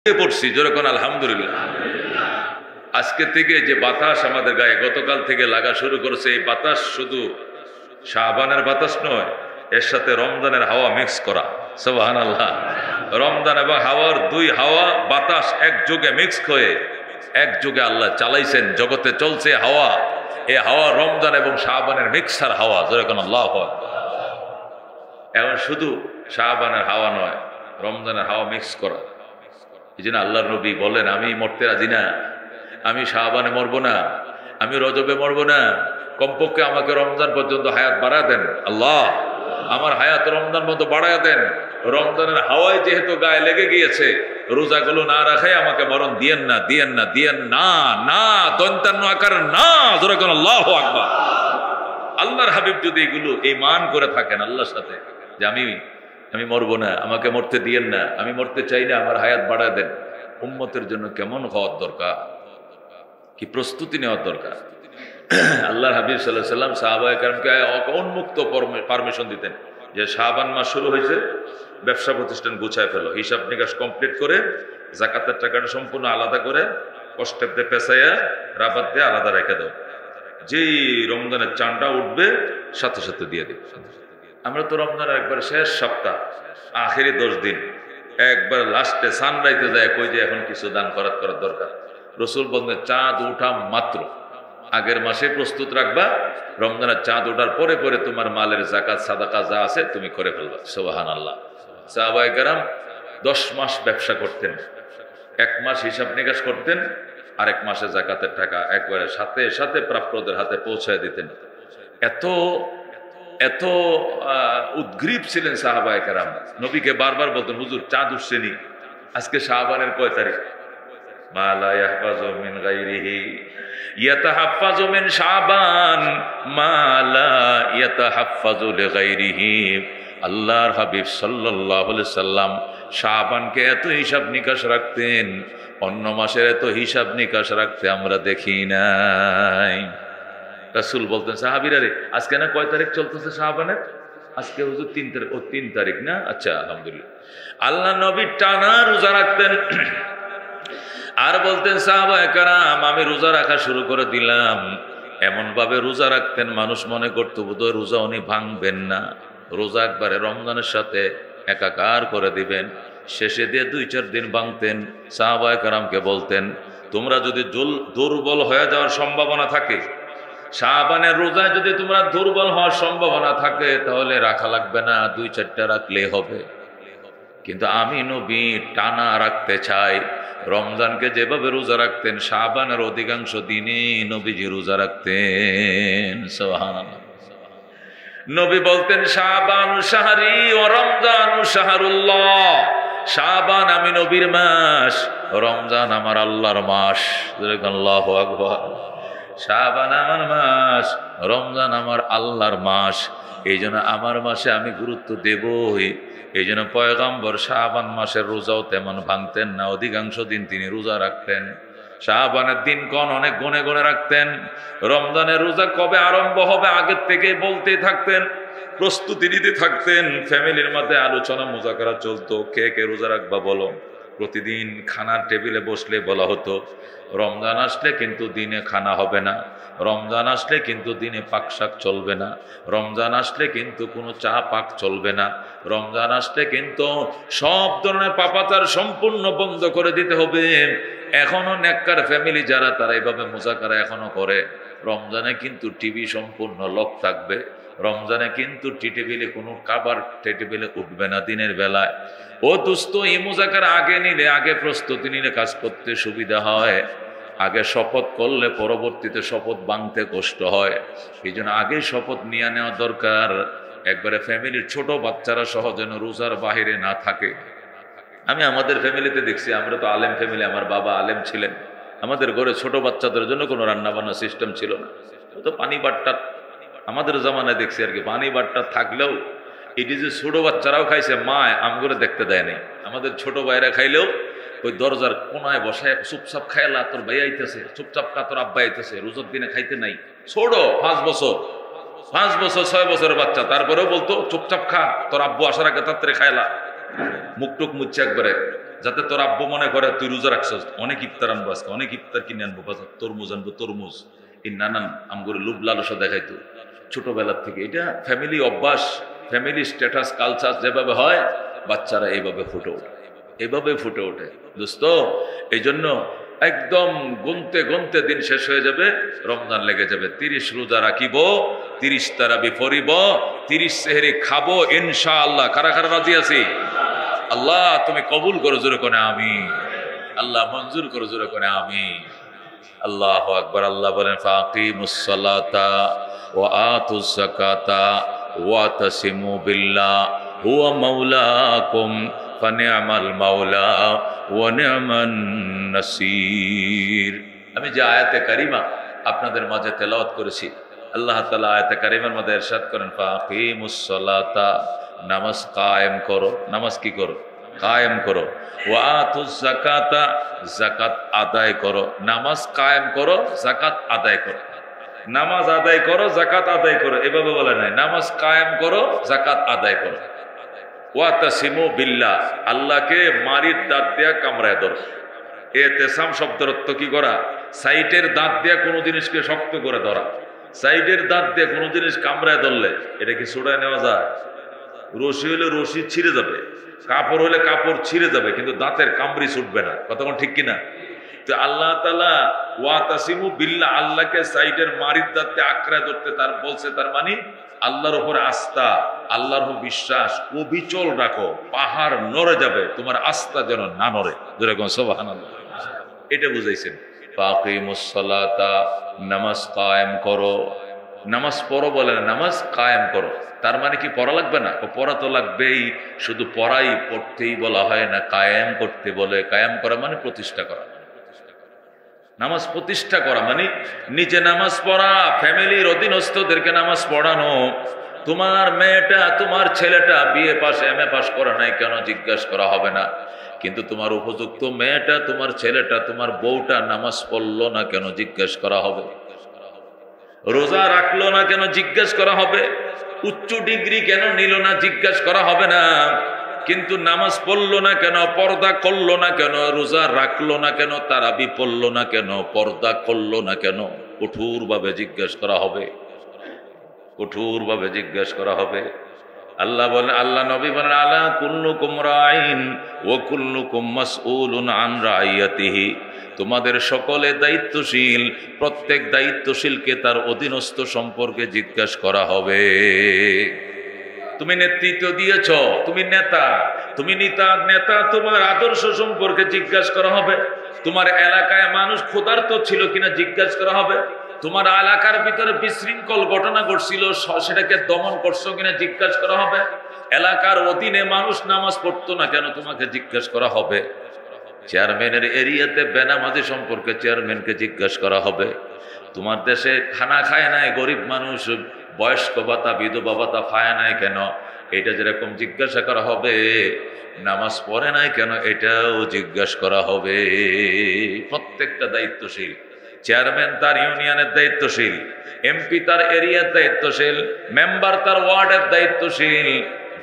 পড়ছি যেরকম আলহামদুলিল্লাহ। আজকে থেকে যে বাতাস আমাদের গায়ে গতকাল থেকে লাগা শুরু করেছে, এই বাতাস শুধু শাবানের বাতাস নয়, এর সাথে রমজানের হাওয়া মিক্স করা। সুবহানাল্লাহ। রমজান এবং হাওয়ার দুই হাওয়া বাতাস একযোগে মিক্স হয়ে একযোগে আল্লাহ চালাইছেন, জগতে চলছে হাওয়া। এই হাওয়া রমজান এবং শাবানের মিক্সার হাওয়া, যেরকম আল্লাহ হয়। এখন শুধু শাবানের হাওয়া নয়, রমজানের হাওয়া মিক্স করা। এই জন্য আল্লাহর নবী বলেন, আমি মরতে রাজি না, আমি শাবানে মরবো না, আমি রজবে মরবো না, কমপক্ষে আমাকে রমজান পর্যন্ত হায়াত বাড়া দেন আল্লাহ, আমার হায়াত রমজান পর্যন্ত বাড়ায় দেন। রমজানের হাওয়ায় যেহেতু গায়ে লেগে গিয়েছে, রোজাগুলো না রাখায় আমাকে মরণ দিয়েন না, দিয়েন না, দিয়েন না, না দন্তান্ন আকার না, যেরকম আল্লাহু আকবার। আল্লাহর হাবিব যদি এগুলো এই মান করে থাকেন আল্লাহর সাথে, যে আমি মরবো না, আমাকে মরতে দিয়েন না, আমি মরতে চাই না, আমার হায়াত বাড়ায় দেন, উম্মতের জন্য কেমন হওয়ার দরকার, কি প্রস্তুতি নেওয়ার দরকার। আল্লাহর হাবিব সাল্লাল্লাহু আলাইহি সাল্লাম সাহাবায়ে কেরামকে উন্মুক্ত পারমিশন দিতেন যে শাবান মাস শুরু হয়েছে, ব্যবসা প্রতিষ্ঠান গুছায় ফেলো, হিসাব নিকাশ কমপ্লিট করে যাকাতের টাকাটা সম্পূর্ণ আলাদা করে কষ্টেতে পেঁচাইয়া রাবাত দিয়ে আলাদা রেখে দাও, যেই রমজানের চাঁদটা উঠবে সাথে সাথে দিয়ে দিবে। আমরা তো রমজানের একবার শেষ সপ্তাহ আখেরি 10 দিন একবার লাস্টে সানরাইতে যায় কই যে এখন কিছু দান করার দরকার। রসুল বলতেন চাঁদ উঠা মাত্র আগের মাসে প্রস্তুত রাখবা, রমজানের চাঁদ ওঠার পরে পরে তোমার মালের যাকাত সাদাকা যা আছে তুমি করে ফেলবা। সুবহানাল্লাহ। সাহাবায়ে কেরাম 10 মাস ব্যবসা করতেন, 1 মাস হিসাব নিকাশ করতেন, আরেক মাসে যাকাতের টাকা একবারে সাথে সাথে প্রাপ্যদের হাতে পৌঁছায় দিতেন। এত উদ্গ্রীব ছিলেন সাহাবায়ে কেরাম, নবীকে বারবার বলতেন, হুজুর চাঁদ উঠছেনি, আজকে শাবানের কয় তারিখ? মা লা ইয়াহফাজু মিন গায়রিহি ইয়াতাহাফফাজু মিন শাবান মা লা ইয়াতাহাফফাজু লিগায়রিহি। আল্লাহর হাবিব সাল্লাল্লাহু আলাইহি সাল্লাম শাবানকে এত হিসাব নিকাশ রাখতেন, অন্য মাসের এত হিসাব নিকাশ রাখতে আমরা দেখি নাই। রাসূল বলতেন সাহাবীরা, রে আজকে না কয় তারিখ চলতেছে শাবানের? আজকে হুজুর 3 তারিখ। ও 3 তারিখ না, আচ্ছা আলহামদুলিল্লাহ। আল্লাহ নবী টানা রোজা রাখতেন আর বলতেন সাহাবায়ে কেরাম আমি রোজা রাখা শুরু করে দিলাম। এমন ভাবে রোজা রাখতেন মানুষ মনে করত বোধহয় রোজা উনি ভাঙবেন না, রোজা একবারে রমজানের সাথে একাকার করে দিবেন। শেষে দিয়ে 2-4 দিন ভাঙতেন। সাহাবায়ে কেরামকে বলতেন, তোমরা যদি দুর্বল হয়ে যাওয়ার সম্ভাবনা থাকে, শাবানের রোজায় যদি তোমরা দুর্বল হওয়ার সম্ভাবনা থাকে, তাহলে রাখা লাগবে না, 2-4টা রাখলে হবে। কিন্তু আমি নবী টানা রাখতে চাই। রমজানকে যেভাবে রোজা রাখতেন, শাবানের অধিকাংশ দিনে নবীজি রোজা রাখতেন। সুবহানাল্লাহ। নবী বলতেন শাবানু শাহরি ওয়া রমজানু শাহরুল্লাহ। শাবান আমি নবীর মাস, রমজান আমার আল্লাহর মাস। আল্লাহু আকবার। শাবান আমার মাস, রমজান আমার আল্লাহর মাস। এই জন্য আমার মাসে আমি গুরুত্ব দেবই। এই জন্য পয়গম্বর শাবান মাসের রোজাও তেমন ভাঙতেন না, অধিকাংশ দিন তিনি রোজা রাখতেন। শাবানের দিনক্ষণ অনেক গুনে গুনে রাখতেন। রমজানের রোজা কবে আরম্ভ হবে আগের থেকে বলতে থাকতেন, প্রস্তুতি নিতে থাকতেন। ফ্যামিলির মধ্যে আলোচনা মুজাকারা চলতো, কে কে রোজা রাখবা বলো। প্রতিদিন খানার টেবিলে বসলে বলা হতো, রমজান আসলে কিন্তু দিনে খানা হবে না, রমজান আসলে কিন্তু দিনে পাক শাক চলবে না, রমজান আসলে কিন্তু কোনো চা পাক চলবে না, রমজান আসলে কিন্তু সব ধরনের পাপাচার সম্পূর্ণ বন্ধ করে দিতে হবে। এখনো নেককার ফ্যামিলি যারা, তারা এইভাবে মুজাকারা এখনো করে। রমজানে কিন্তু টিভি সম্পূর্ণ লক থাকবে, রমজানে কিন্তু টেবিলে কোনো খাবার টেবিলে উঠবে না দিনের বেলায়। ও দোস্ত, এই মুজাকারা আগে নিলে, আগে প্রস্তুতি নিলে কাজ করতে সুবিধা হয়। আগে শপথ করলে পরবর্তীতে শপথ ভাঙতে কষ্ট হয়। এই জন্য আগে শপথ নিয়ে নেওয়া দরকার। একবারে ফ্যামিলির ছোট বাচ্চারা সহ যেন রোজার বাহিরে না থাকে। আমি আমাদের ফ্যামিলিতে দেখছি, আমরা তো আলেম ফ্যামিলি, আমার বাবা আলেম ছিলেন। আমাদের ঘরে ছোট বাচ্চাদের জন্য কোনো রান্নাবান্না সিস্টেম ছিল না। তো পানি বাট্টা আমাদের জামানায় দেখছি আর কি, পানি বাট্টা থাকলেও এটি যে ছোট বাচ্চারাও খাইছে, মা আমগুলো দেখতে দেয় নাই। আমাদের ছোট ভাইরা খাইলেও ওই দরজার কোনায় বসায় চুপচাপ খাইলা, তোর ভাই আইতেছে, চুপচাপ কা তোর আব্বা আইতেছে। রোজার দিনে খাইতে নাই, ছোট 5 বছর 6 বছরের বাচ্চা, তারপরেও বলতো চুপচাপ খা, তোর আব্বু আসার আগে তাড়াতাড়ি খাইলা। মুখ টুক মুচ্ছে একবারে যাতে তোর আব্বু মনে করে তুই রোজা রাখছস। অনেক ইফতার আনবো আজকে, অনেক ইফতার কিনে আনবো, বাজার তরমুজ আনবো, তরমুজ। এই নানান আমগুলো লোভ লালসা দেখাইতো ছোটবেলার থেকে। এটা ফ্যামিলি অভ্যাস, ফ্যামিলি স্ট্যাটাস, কালচার যেভাবে হয় বাচ্চারা এইভাবে ফুটে ওঠে, এইভাবে ফুটে ওঠে দোস্ত। এই জন্য একদম গুনতে গুনতে দিন শেষ হয়ে যাবে, রমজান লেগে যাবে। 30 রোজা রাখিব, 30 তারাবি পড়িব, 30 সেহরি খাবো ইনশাআল্লাহ। কারা কারা রাজি আছি? আল্লাহ তুমি কবুল করো, জোরে করে আমিন। আল্লাহ মঞ্জুর করো, জোরে করে আমিন। আল্লাহু আকবার। আল্লাহ বলেন ফাকিমুস সালাতা ওয়া আতুজ যাকাতা ওয়া তাসিমু বিল্লাহ হুয়া মাওলাকুম ফানি'মাল মাওলা ওয়া নি'মান নাসির। আমি যে আয়াতে কারিমা আপনাদের মাঝে তেলাওয়াত করেছি, আল্লাহ তাআলা আয়াতে কারিমার মধ্যে ইরশাদ করেন ফাকিমুস সালাতা, নামাজ কায়েম করো। নামাজ কি করো? কায়েম করো। ওয়া আতুজ যাকাতা, যাকাত আদায় করো। নামাজ কায়েম করো, যাকাত আদায় করো। নামাজ আদায় করো, যাকাত আদায় করো, এভাবে বলে নাই। নামাজ কায়েম করো, যাকাত আদায় করো। ওয়া তাসিমু বিল্লাহ, আল্লাহকে মারির দাঁত দিয়া কামড়ায় ধরো। এতেসাম শব্দের অর্থ কি করা? সাইটের দাঁত দিয়া কোনো জিনিসকে শক্ত করে ধরা। সাইডের দাঁত দিয়ে কোনো জিনিস কামড়ায় ধরলে এটা কি ছুড়ায় নেওয়া যায়? রশি হলে রশি ছিঁড়ে যাবে, কাপড় হলে কাপড় ছিঁড়ে যাবে, কিন্তু দাঁতের কামড়ি ছুটবে না। কতক্ষণ ঠিক কিনা? তো আল্লাহ তাআলা ওয়া তাসিমু বিল্লাহ, আল্লাহকে সাইডের মারির দাঁত দিয়ে আঁকড়ায় ধরতে তার বলছে, তার মানে আল্লাহর উপর আস্থা, আল্লাহর উপর বিশ্বাস অবিচল রাখো। পাহাড় নড়ে যাবে, তোমার আস্থা যেন না নড়ে। যেরকম সুবহানাল্লাহ, এটা বুঝাইছেন। ফাকিমুস সালাতা, নামাজ কায়েম করো। নামাজ পড়ো বলে না, নামাজ কায়েম করো। তার মানে কি পড়া লাগবে না? পড়া তো লাগবেই। শুধু পড়াই, পড়তেই বলা হয় না, কায়েম করতে বলে। কায়েম করা মানে প্রতিষ্ঠা করা। নামাজ প্রতিষ্ঠা করা মানে নিজে নামাজ পড়া, ফ্যামিলির অধীনস্থদেরকে নামাজ পড়ানো। তোমার মেয়েটা, তোমার ছেলেটা বিএ পাস, এমএ পাস করে নাই কেন জিজ্ঞাসা করা হবে না। কিন্তু তোমার উপযুক্ত মেয়েটা, তোমার ছেলেটা, তোমার বউটা নামাজ পড়লো না কেন জিজ্ঞাসা করা হবে। রোজা রাখলো না কেন জিজ্ঞাসা করা হবে। উচ্চ ডিগ্রি কেন নিল না জিজ্ঞাসা করা হবে না। কিন্তু নামাজ পড়লো না কেন, পর্দা করলো না কেন, রোজা রাখলো না কেন, তারাবি পড়লো না কেন, পর্দা করলো না কেন, কঠোরভাবে জিজ্ঞাসা করা হবে। কঠোরভাবে জিজ্ঞাসা করা হবে। আল্লাহ বলেন, আল্লাহ নবী বলেন আলা কুল্লুকুম রাইন ওয়া কুল্লুকুম মাসউলুন আন রাইয়াতিহি। তোমাদের সকলে দায়িত্বশীল, প্রত্যেক দায়িত্বশীলকে তার অধীনস্থ সম্পর্কে জিজ্ঞাসা করা হবে। তুমি নেতৃত্ব দিয়েছ, তুমি নেতা, তুমি নেতা, তোমার আদর্শ সম্পর্কে জিজ্ঞাসা করা হবে। তোমার এলাকায় মানুষ ক্ষুধার্ত ছিল কিনা জিজ্ঞাসা করা হবে। তোমার এলাকার ভিতরে বিশৃঙ্খল ঘটনা ঘটছিল, সেটাকে দমন করছো কিনা জিজ্ঞাসা করা হবে। এলাকার অধীনে মানুষ নামাজ পড়তো না কেন, তোমাকে জিজ্ঞাসা করা হবে। চেয়ারম্যানের এরিয়াতে বেনামাজি সম্পর্কে চেয়ারম্যানকে জিজ্ঞাসা করা হবে। তোমার দেশে খানা খায় নাই গরিব মানুষ, বয়স্ক ভাতা, বিধবা ভাতা পায় নাই কেন, এটা যেরকম জিজ্ঞাসা করা হবে। নামাজ পড়ে নাই কেন, এটাও জিজ্ঞাসা করা হবে। প্রত্যেকটা দায়িত্বশীল। চেয়ারম্যান তার ইউনিয়নের দায়িত্বশীল, এমপি তার এরিয়ার দায়িত্বশীল, মেম্বার তার ওয়ার্ডের দায়িত্বশীল।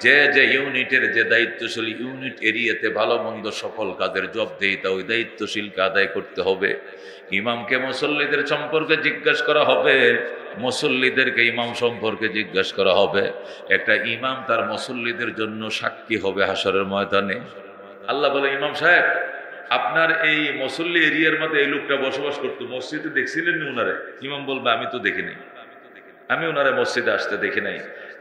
যে যে ইউনিটের যে দায়িত্বশীল, ইউনিট এরিয়াতে ভালো মন্দ সকল কাজের জবাবদিহিতা ওই দায়িত্বশীলকে আদায় করতে হবে। ইমামকে মুসল্লিদের সম্পর্কে জিজ্ঞাসা করা হবে, মুসল্লিদেরকে ইমাম সম্পর্কে জিজ্ঞাসা করা হবে। একটা ইমাম তার মুসল্লিদের জন্য সাক্ষী হবে হাসরের ময়দানে। আল্লাহ বলে, ইমাম সাহেব আপনার এই মুসল্লি এরিয়ার মধ্যে এই লোকটা বসবাস করতো, মসজিদে দেখছিলেন না উনারে? ইমাম বলবে, আমি তো দেখি নাই, আমি ওনারে মসজিদে আসতে দেখি নাই।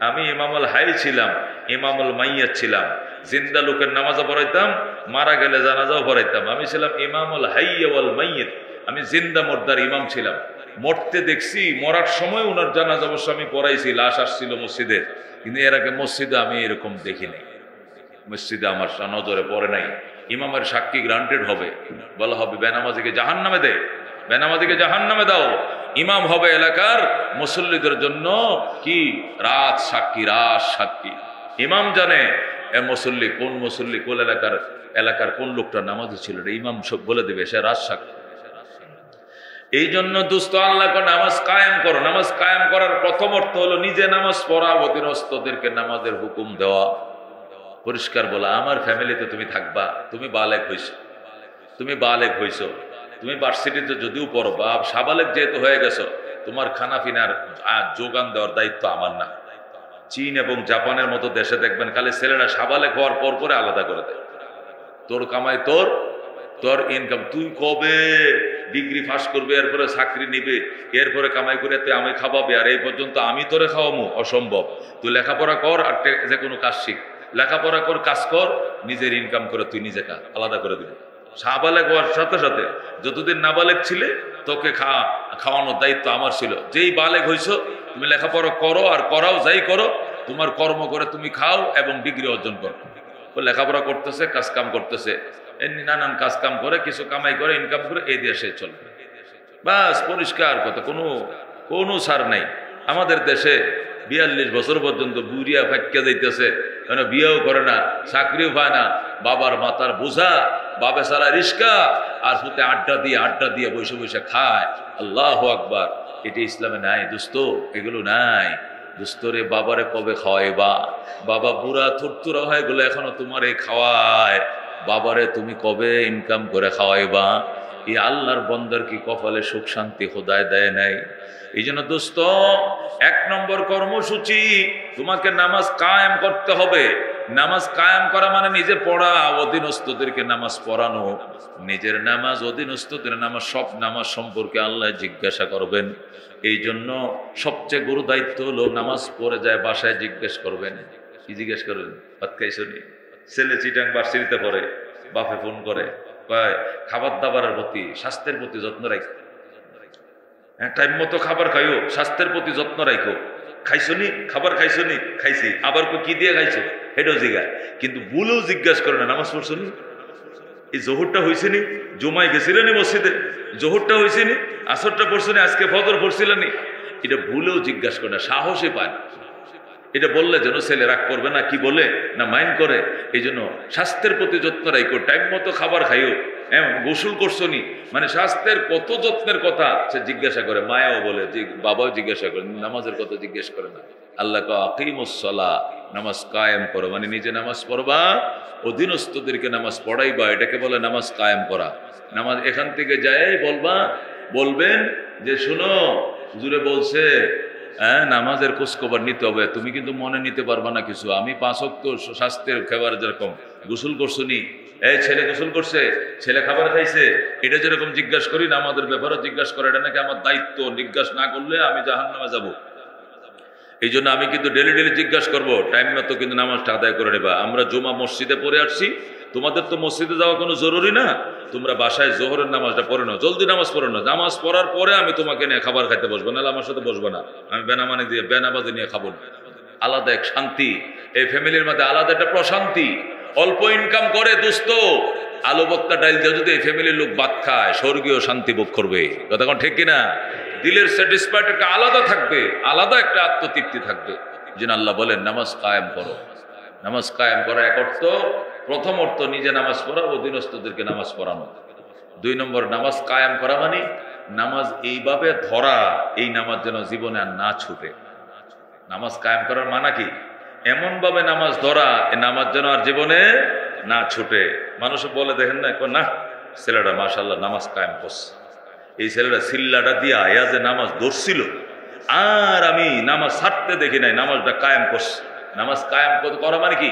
আমি ইমামুল হাই ছিলাম, ইমামুল মাইয়াত ছিলাম। জিন্দা লোকের নামাজও পড়াইতাম, মারা গেলে জানাজাও পড়াইতাম। আমি ছিলাম ইমামুল হাই ওয়াল মাইয়াত, আমি জিন্দা মুর্দার ইমাম ছিলাম। মরতে দেখছি, মরার সময় ওনার জানাজা অবশ্য আমি পড়াইছি, লাশ আসছিল মসজিদে, কিন্তু এর আগে মসজিদে আমি এরকম দেখি নাই, মসজিদে আমার নজরে পড়ে নাই। ইমামের সাক্ষী গ্রান্টেড হবে, বলা হবে বেনামাজিকে জাহান্নামে দে, বেনামাজিকে জাহান্নামে দাও। ইমাম হবে এলাকার মুসল্লিদের জন্য কি রাজ সাক্ষী, রাজ সাক্ষী। ইমাম জানে এ মুসল্লি কোন মুসল্লি, কোন এলাকার কোন লোকটা নামাজি ছিল, ইমাম সব বলে দেবে, সে রাজ সাক্ষী। এই জন্য দুস্থ আল্লাহকে নামাজ কায়েম করো। নামাজ কায়েম করার প্রথম অর্থ হলো নিজে নামাজ পড়া, অধীনস্থদেরকে নামাজের হুকুম দেওয়া। পরিষ্কার বলা, আমার ফ্যামিলিতে তুমি থাকবা, তুমি বালেগ হইছো, তুমি বালেগ হইছো, তুমি ভার্সিটিতে যদিও পড়ো বা সাবালেগ যেহেতু হয়ে গেছো, তোমার খানা পিনার যোগান দেওয়ার দায়িত্ব আমার না। চীন এবং জাপানের মতো দেশে দেখবেন খালি ছেলেরা সাবালেগ হওয়ার পর পরে আলাদা করে দেয়, তোর কামাই তোর, তোর ইনকাম, তুই কবে ডিগ্রি পাস করবে, এরপরে চাকরি নিবে, এরপরে কামাই করে তুই আমি খাওয়াবে, আর এই পর্যন্ত আমি তোরে খাওয়ামো, অসম্ভব। তুই লেখাপড়া কর আর যে কোনো কাজ শিখ, লেখাপড়া কর, কাজ কর, নিজের ইনকাম করে তুই নিজে খা, আলাদা করে দিবি। সাবালেগ হওয়ার সাথে সাথে যতদিন নাবালেগ ছিলে তোকে খাওয়ানোর দায়িত্ব আমার ছিল। যেই বালেগ হইছো তুমি লেখাপড়া করো আর করাও, যাই করো, তোমার কর্ম করে তুমি খাও এবং ডিগ্রি অর্জন করো। লেখাপড়া করতেছে, কাজ কাম করতেছে, এমনি নানান কাজ কাম করে, কিছু কামাই করে, ইনকাম করে, এই দেশে চলবে, বাস পরিষ্কার কথা, কোনো ছাড় নাই। আমাদের দেশে 42 বছর পর্যন্ত বুড়িয়া ফাঁকা যাইতেছে, কেন বিয়েও করে না, চাকরিও পায় না, বাবার মাথার বোঝা, বাবা সারা রিস্কা, আর শুতে আড্ডা দিয়ে বসে বসে খায়। আল্লাহু আকবার, এটি ইসলামে নাই দোস্ত, এগুলো নাই দোস্ত রে। বাবারে কবে খাওয়াইবা? বাবা বুড়া থুরথুরা হয়ে গেলে এখনো তোমারে খাওয়ায়, বাবারে তুমি কবে ইনকাম করে খাওয়াইবা? এই আল্লাহর বন্দার কি কপালে সুখ শান্তি খোদায় দেয় নাই? এই জন্য দোস্ত, 1 নম্বর কর্মসূচি, তোমাকে নামাজ কায়েম করতে হবে। নামাজ কায়েম করা মানে নিজে পড়া, অধীনস্থদেরকে নামাজ পড়ানো, নিজের নামাজ, অধীনস্থদের নামাজ, সব নামাজ সম্পর্কে আল্লাহ জিজ্ঞাসা করবেন। এই জন্য সবচেয়ে গুরু দায়িত্ব হলো নামাজ পড়ে যায় বাসায় জিজ্ঞেস করবেন। কি জিজ্ঞেস করবেন? ভাত খাইছনি? ছেলে চিটাং ভার্সিটিতে পড়ে, বাপে ফোন করে, খাবার দাবারের প্রতি, স্বাস্থ্যের প্রতি যত্ন রাখো, টাইম মতো খাবার খাইও, স্বাস্থ্যের প্রতি যত্ন রাখো। খাইছনি? খাবার খাইছনি? খাইছি। আবার কি দিয়ে খাইছো এটাও জিজ্ঞাসা, কিন্তু ভুলেও জিজ্ঞাসা করে না নামাজ পড়ছনি, এই জোহরটা হয়েছে নি, জুমায় গেছিলেন মসজিদে, জোহরটা হয়েছে নি, আসরটা পড়ছনি, আজকে ফজর পড়ছিলেনি, এটা ভুলেও জিজ্ঞাসা করে না, সাহসে পায় না। এটা বললে যেন ছেলে রাগ করবে না, কি বলে না মাইন্ড করে। এই জন্য স্বাস্থ্যের প্রতি যত্ন রাখো, টাইম মতো খাবার খাইও, গোসল করছনি, মানে স্বাস্থ্যের কত যত্নের কথা সে জিজ্ঞাসা করে। মায়াও বলে, বাবাও জিজ্ঞাসা করে, নামাজের কথা জিজ্ঞেস করে না। আল্লাহ আকিমুস সালাহ, নামাজ কায়েম করো, মানে নিজে নামাজ পড়বা, অধীনস্থদেরকে নামাজ পড়াইবা, এটাকে বলে নামাজ কায়েম করা। নামাজ এখান থেকে যাই বলবেন যে শুনো, হুজুরে বলছে নামাজের খোঁজখবর নিতে হবে, তুমি কিন্তু মনে নিতে পারবা না কিছু। আমি 5 ওয়াক্ত স্বাস্থ্যের খাবার যেরকম, গোসল করছনি, এই ছেলে গোসল করছে, ছেলে খাবার খাইছে, এটা যেরকম জিজ্ঞাসা করি, নামাজের ব্যাপারে জিজ্ঞাসা করে, এটা নাকি আমার দায়িত্ব, জিজ্ঞাসা না করলে আমি জাহান্নামে যাব। এই জন্য আমি কিন্তু ডেলি জিজ্ঞাসা করবো, টাইম মতো কিন্তু নামাজটা আদায় করে নেবা। আমরা জুমা মসজিদে পড়ে আসছি, তোমাদের তো মসজিদে যাওয়া কোনো জরুরি না, তোমরা বাসায় জোহরের নামাজটা পড়ে নাও, জলদি নামাজ পড়ে নাও। নামাজ পড়ার পরে আমি তোমাকে নিয়ে খাবার খাইতে বসবো, নাহলে আমার সাথে বসবো না, আমি বেনামানি দিয়ে বেনাবাজি নিয়ে খাবো না। আলাদা এক শান্তি, এই ফ্যামিলির মধ্যে আলাদা একটা প্রশান্তি। অল্প ইনকাম করে দোস্ত, আলু বক্তা ডাইল দিয়ে যদি এই ফ্যামিলির লোক ভাত খায়, স্বর্গীয় শান্তি ভোগ করবে। কথা কোন ঠিক কিনা? দিলের স্যাটিসফাইড একটা আলাদা থাকবে, আলাদা একটা আত্মতৃপ্তি থাকবে। যেন আল্লাহ বলেন নামাজ কায়েম করো। নামাজ কায়েম করা এক অর্থ, প্রথম অর্থ নিজে নামাজ পড়া, অধীনস্থদেরকে নামাজ পড়ানো। 2 নম্বর নামাজ কায়েম করা মানে নামাজ এইভাবে ধরা, এই নামাজ যেন জীবনে আর না ছুটে। নামাজ কায়েম করার মানে কি? এমন ভাবে নামাজ ধরা, এই নামাজ যেন আর জীবনে না ছুটে। মানুষ বলে দেখেন না, ছেলেটা মাশাআল্লাহ নামাজ কায়েম করছে, এই ছেলেটা সিল্লাটা দিয়া যে নামাজ ধরছিল, আর আমি নামাজ ছাড়তে দেখি নাই, নামাজটা কায়েম করছে। নামাজ কায়েম করা মানে কি?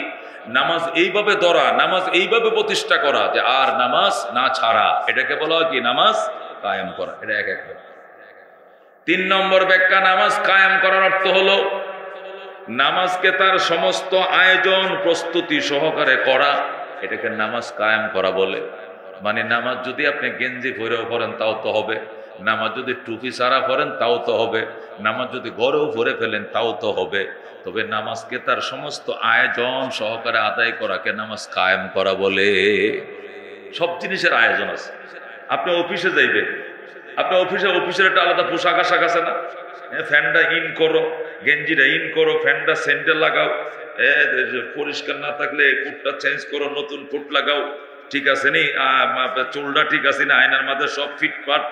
নামাজ এইভাবে ধরা, নামাজ এইভাবে প্রতিষ্ঠা করা যে আর নামাজ না ছাড়া, এটাকে বলা হয় কি? নামাজ কায়েম করা। এটা এক 3 নম্বর ব্যাখ্যা, নামাজ কায়েম করার অর্থ হলো নামাজকে তার সমস্ত আয়োজন প্রস্তুতি সহকারে করা, এটাকে নামাজ কায়েম করা বলে। মানে নামাজ যদি আপনি গেঞ্জি পরেও পড়েন তাও তো হবে, নামাজ যদি টুপি ছাড়া পড়েন তাও তো হবে, নামাজ যদি ঘরেও পরে ফেলেন তাও তো হবে। তবে নামাজকে তার সমস্ত আয়োজন সহকারে আদায় করাকে নামাজ কায়েম করা বলে। সব জিনিসের আয়োজন আছে। আপনি অফিসে যাইবেন, আপনি অফিসের একটা আলাদা পোশাক আশাক আছে না? ফ্যানটা ইন করো, গেঞ্জিটা ইন করো, ফ্যানটা সেন্টার লাগাও, পরিষ্কার না থাকলে কোটটা চেঞ্জ করো, নতুন কোট লাগাও, ঠিক আছে নি? চুলটা ঠিক আছে না? আয়নার মাঝে সব ফিটফাট,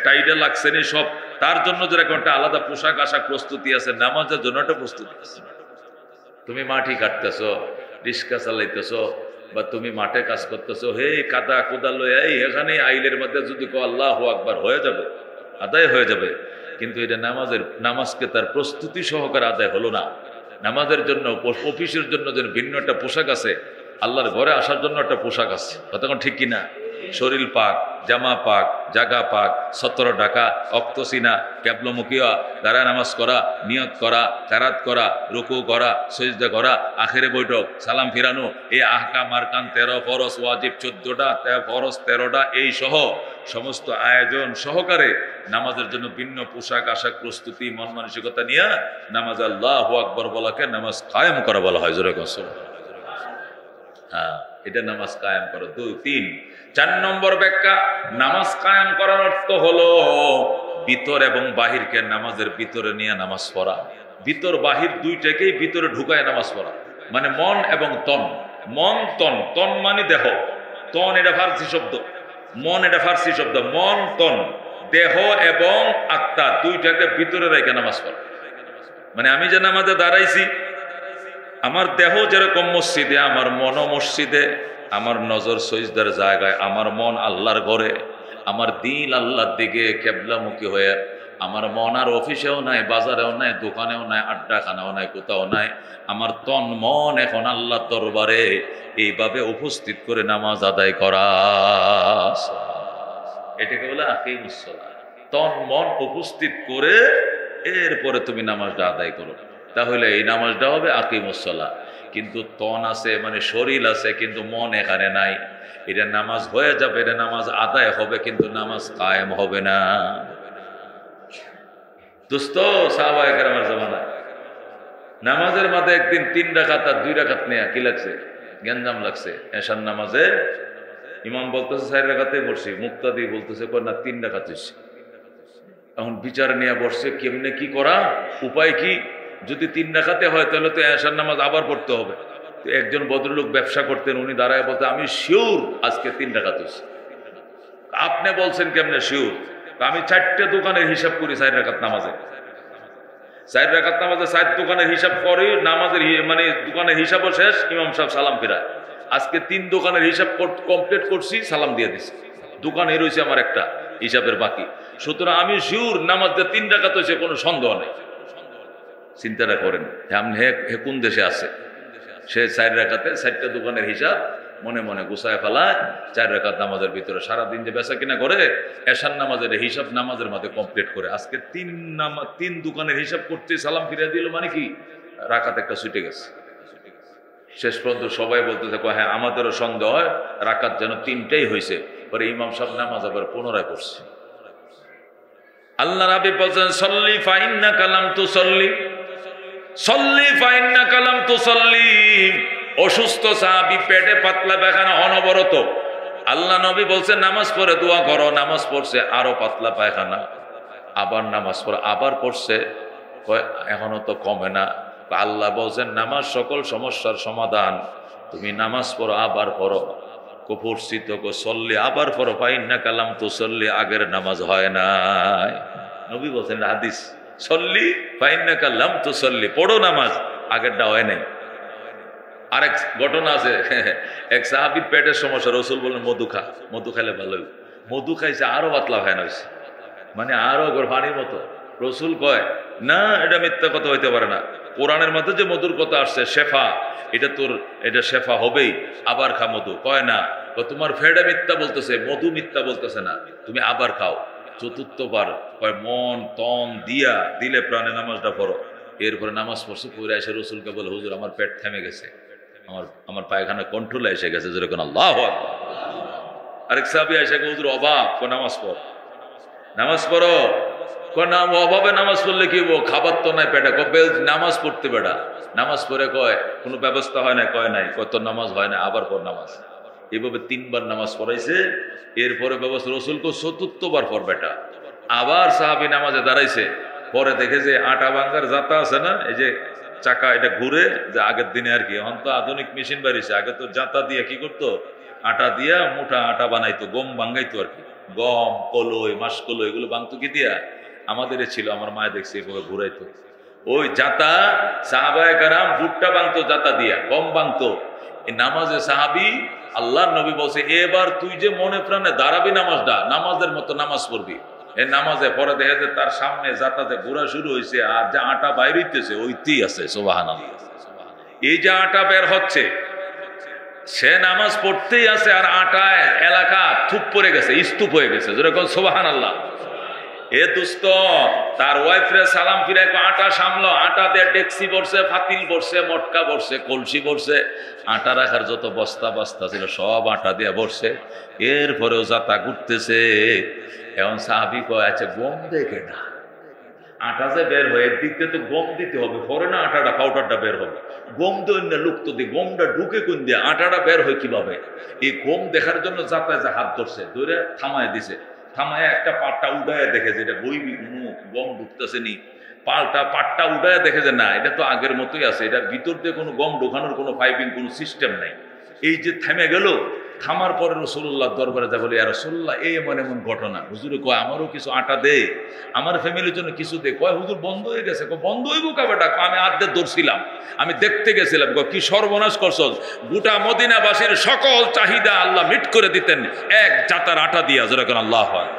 টাইটা লাগছে নি সব? তার জন্য যেরকম একটা আলাদা পোশাক আশাক প্রস্তুতি আছে, নামাজের জন্য একটা প্রস্তুতি আছে। তুমি মাটি কাটতেছো, রিক্সা চালাইতেছো বা তুমি মাঠে কাজ করতেছো, হে কাদা কোদাল এই এখানে আইলের মধ্যে যদি কো আল্লাহু আকবার হয়ে যাবে, আদায় হয়ে যাবে। কিন্তু এটা নামাজকে তার প্রস্তুতি সহকারে আদায় হলো না। নামাজের জন্য অফিসের জন্য যেন ভিন্ন একটা পোশাক আছে, আল্লাহর ঘরে আসার জন্য একটা পোশাক আছে, কতক্ষণ ঠিক কিনা? শরীর পাক, জামা পাক, জাগা পাক, 17 ঢাকা, অক্তসিনা, ক্যাবলমুখিয়া, দাঁড়ায় নামাজ করা, নিয়ত করা, কারাত করা, রুকু করা, সজদা করা, আখেরে বৈঠক, সালাম ফিরানো, এই আহকাম আরকান 13 ফরজ ওয়াজিব 14টা, ফরজ 13টা, এই সহ সমস্ত আয়োজন সহকারে নামাজের জন্য ভিন্ন পোশাক আশাক প্রস্তুতি মন মানসিকতা নিয়ে নামাজ আল্লাহু আকবার বলাকে নামাজ কায়েম করা বলা হয়। জোরে কসম। হ্যাঁ, এটা নামাজ কায়েম করো। 2, 3, 4 নম্বর ব্যাখ্যা, নামাজ কায়েম করার অর্থ হলো ভিতর এবং বাহিরকে নামাজের ভিতরে নিয়ে নামাজ পড়া। ভিতর বাহির দুইটাকেই ভিতরে ঢুকায় নামাজ পড়া, মানে মন এবং তন। মন তন, তন মানে দেহ, তন এটা ফার্সি শব্দ, মন এটা ফার্সি শব্দ, মন তন, দেহ এবং আত্মা দুইটাকে ভিতরে রেখে নামাজ পড়া। মানে আমি যে নামাজে দাঁড়াইছি, আমার দেহ যেরকম মসজিদে, আমার মনও মসজিদে, আমার নজর সজদার জায়গায়, আমার মন আল্লাহর ঘরে, আমার দিল আল্লাহর দিকে কেবলামুখী হয়ে, আমার মন আর অফিসেও নাই, বাজারেও নাই, দোকানেও নাই, আড্ডাখানাও নাই, কোথাও নাই, আমার তন মন এখন আল্লাহর দরবারে এইভাবে উপস্থিত করে নামাজ আদায় করা, এটাকে বলে আকিমুস সালাহ। তন মন উপস্থিত করে এরপরে তুমি নামাজটা আদায় করো, তাহলে এই নামাজটা হবে আকিমুস সালাহ। কিন্তু তন আছে মানে শরীর আছে, কিন্তু মন এখানে নাই, এটা নামাজ হয়ে যাবে, এটা নামাজ আদায় হবে, কিন্তু নামাজ কায়েম হবে না। দোস্ত, সাহাবায়ে কেরামের জামানায় নামাজের মাঝে একদিন 3 রাকাত আর 2 রাকাত নেয়া কি লাগছে, গেঞ্জাম লাগছে। এশার নামাজে ইমাম বলতেছে 4 রাকাতে পড়ছি, মুক্তাদি বলতেছে না 3 রাকাত হইছে। এখন বিচার নিয়ে বসছে কেমনে কি করা, উপায় কি? যদি 3 রাকাতে হয় তাহলে তো এশার নামাজ আবার পড়তে হবে। তো একজন ভদ্রলোক ব্যবসা করতেন, উনি দাঁড়ায় বলতে, আমি শিওর আজকে 3 রাকাত হইছে। আপনি বলছেন কেমনে শিওর? আমি 4টে দোকানের হিসাব করি 4 রাকাত নামাজে, 4 রাকাত নামাজে 4 দোকানের হিসাব করি, নামাজের মানে দোকানের হিসাবও শেষ, ইমাম সাহেব সালাম ফিরায়। আজকে 3 দোকানের হিসাব কমপ্লিট করছি, সালাম দিয়ে দিছি, দোকানে রয়েছে আমার একটা হিসাবের বাকি। সুতরাং আমি শিওর নামাজ 3 রাকাত হয়েছে, কোনো সন্দেহ নেই। চিন্তাটা করেন হে কোন দেশে আছে, সে 4 রাকাতে 4টা দোকানের হিসাব মনে মনে গুছায় ফেলায়, 4 রাকাত নামাজের ভিতরে সারাদিন যে বেচা কিনা করে, এশার নামাজের হিসাব নামাজের মধ্যে কমপ্লিট করে। আজকে 3 দোকানের হিসাব করতে সালাম ফিরিয়ে দিল, মানে কি রাকাত একটা ছুটে গেছে। শেষ পর্যন্ত সবাই বলতেছে, হ্যাঁ আমাদেরও সন্দেহ হয় রাকাত যেন 3টাই হয়েছে। পরে ইমাম সাহেব নামাজ আবার পুনরায় পড়ছে। আল্লাহ রাব্বি বলছেন, সল্লি ফাইন্নাকা লাম তুসল্লি, সল্লি ফাইন্নাকা লাম তুসল্লি। অসুস্থ সাহাবী, পেটে পাতলা পায়খানা অনবরত, আল্লাহ নবী বলছেন নামাজ পড়ে দোয়া করো। নামাজ পড়ছে, আরো পাতলা পায়খানা, আবার নামাজ পড়ে, আবার পড়ছে, এখনো তো কমে না। আল্লাহ বলছেন নামাজ সকল সমস্যার সমাধান, তুমি নামাজ পড়ো, আবার পড়ো। পড়ছি তো সল্লি, আবার পড়ো, ফাইন্নাকা লাম তুসল্লি, আগের নামাজ হয় নাই। নবী বলছেন হাদিস, সল্লি ফাইন্নাকা লাম তুসল্লি, পড়ো নামাজ, আগেরটা হয় নাই। আরেক ঘটনা আছে, এক সাহাবীর পেটের সমস্যা, রসুল বললেন মধু খা, মধু খাইলে ভালো। মধু খাইছে, আরো পাতলা হয় না, মানে আরো পানির মতো। রসুল কয় না, এটা মিথ্যা কথা হইতে পারে না, কোরআনের মধ্যে যে মধুর কথা আসছে শেফা, এটা শেফা হবেই, আবার খা মধু। কয় না, তোমার ফেডা মিথ্যা বলতেছে, মধু মিথ্যা বলতেছে না, তুমি আবার খাও। 4বার কয় মন তন দিলে প্রাণে নামাজটা পড়ো। এরপরে নামাজ পড়ছে, পড়ে এসে রসুলকে বলে, হুজুর আমার পেট থেমে গেছে, আমার পায়খানা কন্ট্রোলে এসে গেছে, যেরকম আল্লাহু আকবার। আরেক সাহাবী এসে হুজুর অভাব, নামাজ পড়, নামাজ পড়ো। অভাবে নামাজ পড়লে কি হবো, খাবার তো নাই পেটে। নামাজ পড়তে বেটা, নামাজ পড়ে কয় কোনো ব্যবস্থা হয় না, কয় নাই, কয় তোর নামাজ হয় না, আবার পর নামাজ। এইভাবে 3বার নামাজ পড়াইছে। এরপরে ব্যবস্থা রসুলকে 4বার পর বেটা। আবার সাহাবী নামাজে দাঁড়াইছে, পরে দেখে যে আটা ভাঙ্গার জাতা আছে না, এই যে চাকা, এটা ঘুরে, যে আগের দিনে আর কি, এখন তো আধুনিক মেশিন বাড়িছে, আগে তো জাতা দিয়ে কি করতো, আটা দিয়া মোটা আটা বানাইতো, গম ভাঙ্গাইতো আর কি, গম কলই মাসকলই এগুলো ভাঙতো কি দিয়া, আমাদের ছিল, আমার মায়ে দেখছে এভাবে ঘুরাইতো। ওই জাতা সাহাবায়ে কেরাম ভুট্টা বাংতো জাতা দিয়া, গম বাংতো। এই নামাজে সাহাবি আল্লাহর নবী বলছে, এবার তুই যে মনে প্রাণে দাঁড়াবি নামাজটা, নামাজের মতো নামাজ পড়বি। এই নামাজে পরে দেখা যায় তার সামনে জাতাতে ঘোরা শুরু হয়েছে, আর যা আটা বাইর হইতেছে ওইতেই আছে। সুবহানাল্লাহ। এই যে আটা বের হচ্ছে, সে নামাজ পড়তেই আছে, আর আটায় এলাকা থুপ পড়ে গেছে, স্তূপ হয়ে গেছে। যেরকম সুবহানাল্লাহ। এ দুস্ত তার ওয়াইফরে সালাম ফিরে আটা সামলো, আটা দিয়ে ডেক্সি বসছে, ফাতিল বসছে, মটকা বসছে, কলসি বসছে, আটা রাখার যত বস্তা বস্তা ছিল সব আটা দিয়ে বসছে। এরপরেও যাতা ঘুরতেছে। এখন সাহাবি কয়, আচ্ছা গম দেখে না, আটা যে বের হয় একদিক দিয়ে তো গম দিতে হবে, পরে না আটাটা পাউডারটা বের হবে। গম তো লুপ্ত দিয়ে গমটা ঢুকে কোন দিয়ে আটাটা বের হয় কিভাবে? এই গম দেখার জন্য যাতায় যে হাত ধরছে, ধরে থামায় দিছে। থামায় একটা পাটটা উঠায় দেখে যে এটা বইবি কোনো গম ঢুকতেছে নি। পাটটা উঠায় দেখে যে না, এটা তো আগের মতোই আছে, এটার ভিতর দিয়ে কোনো গম ঢোকানোর কোনো পাইপিং কোনো সিস্টেম নাই। এই যে থেমে গেল, থামার পরে রাসূলুল্লাহ দরবারে যা বলি, আর রাসূলুল্লাহ এই এমন এমন ঘটনা। হুজুরে কয়, আমারও কিছু আটা দে, আমার ফ্যামিলির জন্য কিছু দে। কয়, হুজুর বন্ধ হয়ে গেছে। বন্ধ হইব কাবেটা? আমি আর্ধেক ধরছিলাম, আমি দেখতে গেছিলাম। কি সর্বনাশ করছ, গোটা মদিনাবাসীর সকল চাহিদা আল্লাহ মিট করে দিতেন এক জাতার আটা দিয়া। যেরকম আল্লাহ হয়,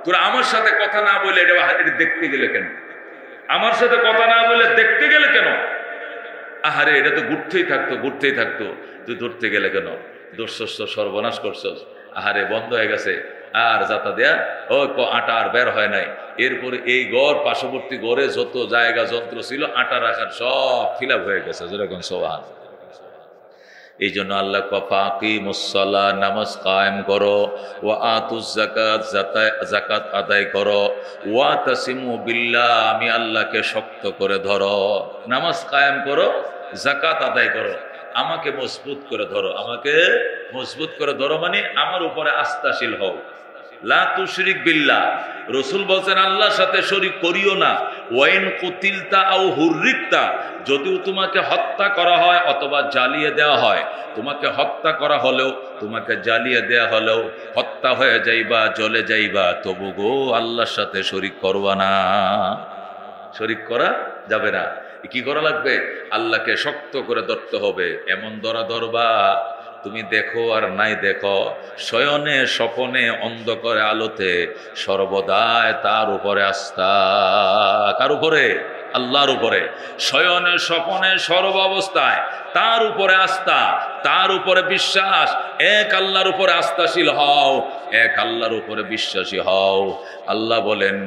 তোরা আমার সাথে কথা না বলে এটা দেখতে গেলে কেন? আমার সাথে কথা না বলে দেখতে গেলে কেন? আহারে, এটা তো ঘুরতেই থাকতো, তুই ধরতে গেলে কেন? দর্শস্য সর্বনাশ করছস। আহারে, বন্ধ হয়ে গেছে, আর যাতা দেয়া ও আটা আর বের হয় নাই। এরপরে এই গড় পার্শ্ববর্তী গড়ে যত জায়গা যন্ত্র ছিল আটা রাখার সব ফিল আপ হয়ে গেছে। যেরকম সোহান। এই জন্য আল্লাহ ফাকিমুসসালাহ, নামাজ কায়েম করো, ওয়া আতুজ যাকাত, যাকাত আদায় করো, ওয়া তাসিমু বিল্লাহ, আমি আল্লাহকে শক্ত করে ধরো। নামাজ কায়েম করো, যাকাত আদায় করো, আমাকে মজবুত করে ধরো। আমাকে মজবুত করে ধরো মানে আমার উপরে আস্থাশীল হও। লা তুশরিক বিল্লাহ, রাসূল বলেন আল্লাহর সাথে শরীক করিও না। ওয়াইন কুতিলতা আও হুররিকতা, যদিও তোমাকে হত্যা করা হয় অথবা জ্বালিয়ে দেওয়া হয়, তোমাকে হত্যা করা হলেও, তোমাকে জ্বালিয়ে দেওয়া হলেও, হত্যা হয়ে যাইবা, জ্বলে যাইবা, তবু গো আল্লাহর সাথে শরীক করবা না। শরীক করা যাবে না। কি করা লাগবে? আল্লাহকে শক্ত করে ধরতে হবে। এমন ধরবা তুমি দেখো আর নাই দেখো, শয়নে স্বপনে অন্ধকারে আলোতে সর্বদাই তার উপরে আস্থা। কার উপরে? আল্লাহর উপরে। শয়নে স্বপনে সর্ব অবস্থায় তার উপরে আস্থা, তার উপরে বিশ্বাস। এক আল্লাহর উপরে আস্থাশীল হও, এক আল্লাহর উপরে বিশ্বাসী হও। আল্লাহ বলেন,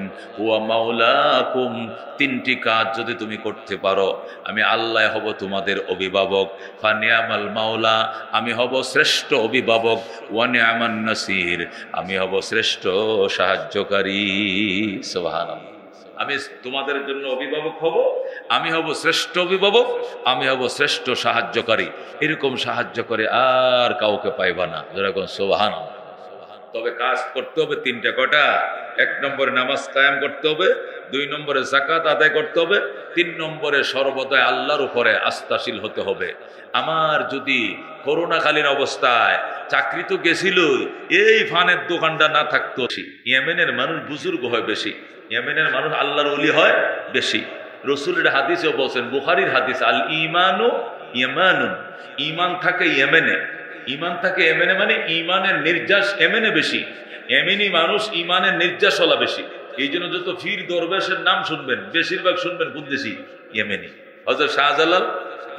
ওয়া মাওলাকুম, তিনটি কাজ যদি তুমি করতে পারো, আমি আল্লাহ হব তোমাদের অভিভাবক। ফানিয়ামাল মাওলা, আমি হব শ্রেষ্ঠ অভিভাবক। ওয়া নিয়ামান নাসির, আমি হব শ্রেষ্ঠ সাহায্যকারী। সুবহানাল্লাহ। আমি তোমাদের জন্য অভিভাবক হব, আমি হব শ্রেষ্ঠ অভিভাবক, আমি হব শ্রেষ্ঠ সাহায্যকারী। এরকম সাহায্য করে আর কাউকে পাইবা না। যেরকম সুবহানাল্লাহ। তবে কাজ করতে হবে তিনটা। কটা? 1 নম্বরে নামাজ কায়েম করতে হবে, 2 নম্বরে যাকাত আদায় করতে হবে, 3 নম্বরে সর্বদাই আল্লাহর উপরে আস্থাশীল হতে হবে। আমার যদি করোনাকালীন অবস্থায় চাকরি তো গেছিল, এই ফানের দোকানটা না থাকতো, ইয়েমেনের মানুষ বুজুর্গ হয় বেশি, ইয়েমেনের মানুষ আল্লাহর ওলি হয় বেশি। রাসূলের হাদিসেও বলছেন, বুখারীর হাদিস, আল ঈমানু ইয়ামানুন, ঈমান থাকে ইয়েমেনে। ঈমান থাকে ইয়েমেনে মানে ঈমানের নির্যাস ইয়েমেনে বেশি। ইয়েমেনি মানুষ ঈমানের নির্যাস হলা বেশি। এই জন্য যত ফির দরবেশের নাম শুনবেন, বেশিরভাগ শুনবেন কোন দেশি? ইয়েমেনি। হযরত শাহজালাল